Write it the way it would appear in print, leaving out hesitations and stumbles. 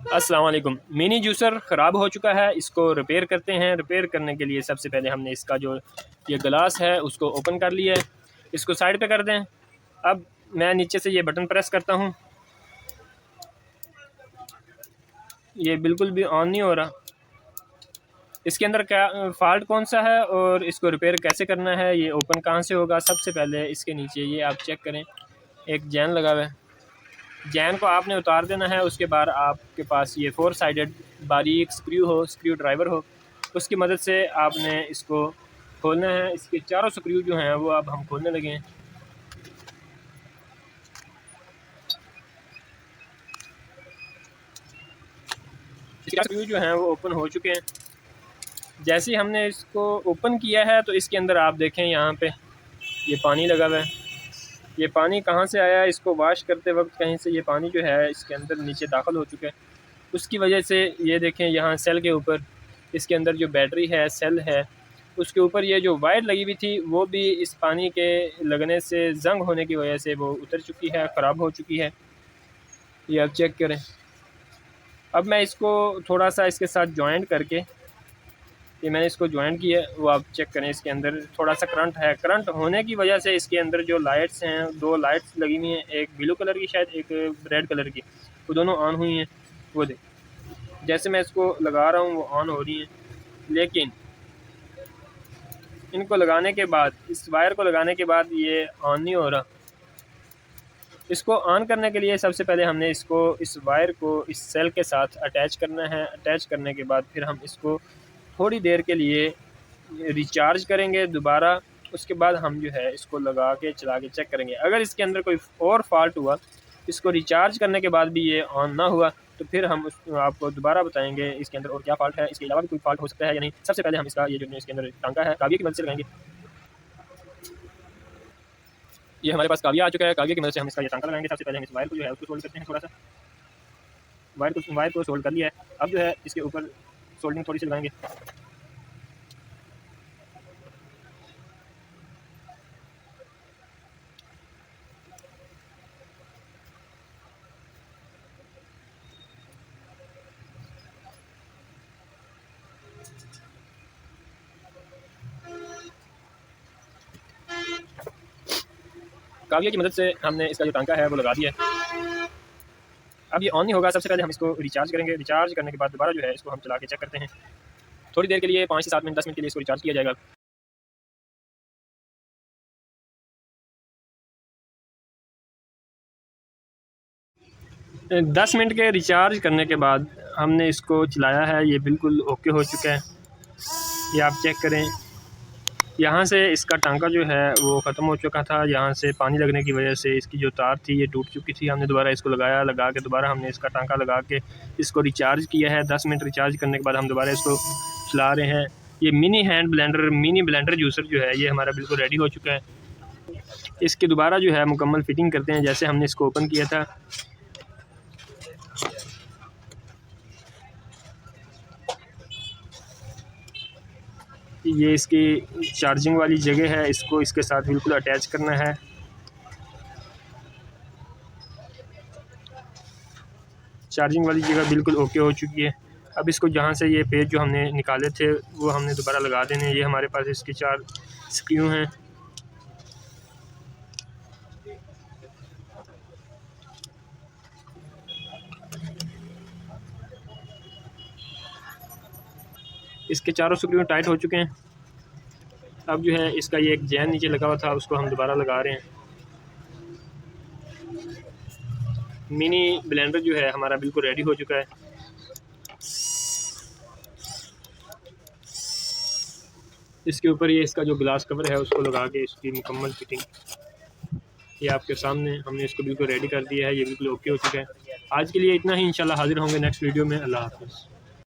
अस्सलाम वालेकुम। Mini juicer ख़राब हो चुका है, इसको रिपेयर करते हैं। रिपेयर करने के लिए सबसे पहले हमने इसका जो ये गिलास है उसको ओपन कर लिया है, इसको साइड पे कर दें। अब मैं नीचे से ये बटन प्रेस करता हूँ, ये बिल्कुल भी ऑन नहीं हो रहा। इसके अंदर क्या फ़ाल्ट कौन सा है और इसको रिपेयर कैसे करना है, ये ओपन कहाँ से होगा। सबसे पहले इसके नीचे ये आप चेक करें, एक जैन लगा हुआ है। जैन को आपने उतार देना है। उसके बाद आपके पास ये 4 साइडेड बारीक स्क्रू ड्राइवर हो, उसकी मदद से आपने इसको खोलना है। इसके चारों स्क्रू जो हैं वो अब हम खोलने लगे हैं। इसके स्क्रू जो हैं वो ओपन हो चुके हैं। जैसे ही हमने इसको ओपन किया है तो इसके अंदर आप देखें यहाँ पे ये पानी लगा हुआ है। ये पानी कहाँ से आया है, इसको वॉश करते वक्त कहीं से ये पानी जो है इसके अंदर नीचे दाखिल हो चुका है। उसकी वजह से ये देखें यहाँ सेल के ऊपर, इसके अंदर जो बैटरी है सेल है उसके ऊपर ये जो वायर लगी हुई थी वो भी इस पानी के लगने से जंग होने की वजह से वो उतर चुकी है, ख़राब हो चुकी है। ये आप चेक करें। अब मैं इसको थोड़ा सा इसके साथ जॉइंट करके, ये मैंने इसको जॉइंट किया है, वो आप चेक करें। इसके अंदर थोड़ा सा करंट है, करंट होने की वजह से इसके अंदर जो लाइट्स हैं, 2 लाइट्स लगी हुई हैं, एक ब्लू कलर की शायद एक रेड कलर की, वो दोनों ऑन हुई हैं। वो देख, जैसे मैं इसको लगा रहा हूँ वो ऑन हो रही हैं, लेकिन इनको लगाने के बाद, इस वायर को लगाने के बाद ये ऑन नहीं हो रहा। इसको ऑन करने के लिए सबसे पहले हमने इसको, इस वायर को इस सेल के साथ अटैच करना है। अटैच करने के बाद फिर हम इसको थोड़ी देर के लिए रिचार्ज करेंगे दोबारा। उसके बाद हम जो है इसको लगा के चला के चेक करेंगे। अगर इसके अंदर कोई और फॉल्ट हुआ, इसको रिचार्ज करने के बाद भी ये ऑन ना हुआ, तो फिर हम आपको दोबारा बताएंगे इसके अंदर और क्या फ़ॉल्ट है, इसके अलावा भी कोई फॉल्ट हो सकता है या नहीं। सबसे पहले हम इसका ये जो इसके अंदर टांका है काविया की मदद से लगाएंगे। ये हमारे पास काविया आ चुका है, काविया की मदद से हम इसका ये टांका लगाएंगे। सबसे पहले हम इस वायर को जो है उसको सोल्ड करते हैं। थोड़ा सा वायर को सोल्ड कर लिया है। अब जो है इसके ऊपर सोल्डिंग थोड़ी सी लगाएंगे। काविया की मदद से हमने इसका जो टांका है वो लगा दिया है। अब ये ऑन नहीं होगा। सबसे पहले हम इसको रिचार्ज करेंगे। रिचार्ज करने के बाद दोबारा जो है इसको हम चला के चेक करते हैं। थोड़ी देर के लिए 5 से 7 मिनट 10 मिनट के लिए इसको रिचार्ज किया जाएगा। 10 मिनट के रिचार्ज करने के बाद हमने इसको चलाया है, ये बिल्कुल ओके हो चुका है। ये आप चेक करें, यहाँ से इसका टांका जो है वो ख़त्म हो चुका था। यहाँ से पानी लगने की वजह से इसकी जो तार थी ये टूट चुकी थी। हमने दोबारा इसको लगाया, लगा के दोबारा हमने इसका टांका लगा के इसको रिचार्ज किया है। 10 मिनट रिचार्ज करने के बाद हम दोबारा इसको चला रहे हैं। ये मिनी ब्लेंडर जूसर जो है ये हमारा बिल्कुल रेडी हो चुका है। इसकी दोबारा जो है मुकम्मल फिटिंग करते हैं जैसे हमने इसको ओपन किया था। ये इसकी चार्जिंग वाली जगह है, इसको इसके साथ बिल्कुल अटैच करना है। चार्जिंग वाली जगह बिल्कुल ओके हो चुकी है। अब इसको जहाँ से ये पेज जो हमने निकाले थे वो हमने दोबारा लगा देने। ये हमारे पास इसके 4 स्क्रू हैं। इसके चारों स्क्रू टाइट हो चुके हैं। अब जो है इसका ये एक जैन नीचे लगा हुआ था उसको हम दोबारा लगा रहे हैं। मिनी ब्लेंडर जो है हमारा बिल्कुल रेडी हो चुका है। इसके ऊपर ये इसका जो ग्लास कवर है उसको लगा के इसकी मुकम्मल फिटिंग ये आपके सामने हमने इसको बिल्कुल रेडी कर दिया है। ये बिल्कुल ओके हो चुका है। आज के लिए इतना ही। इंशाल्लाह हाजिर होंगे नेक्स्ट वीडियो में। अल्लाह हाफ़िज़।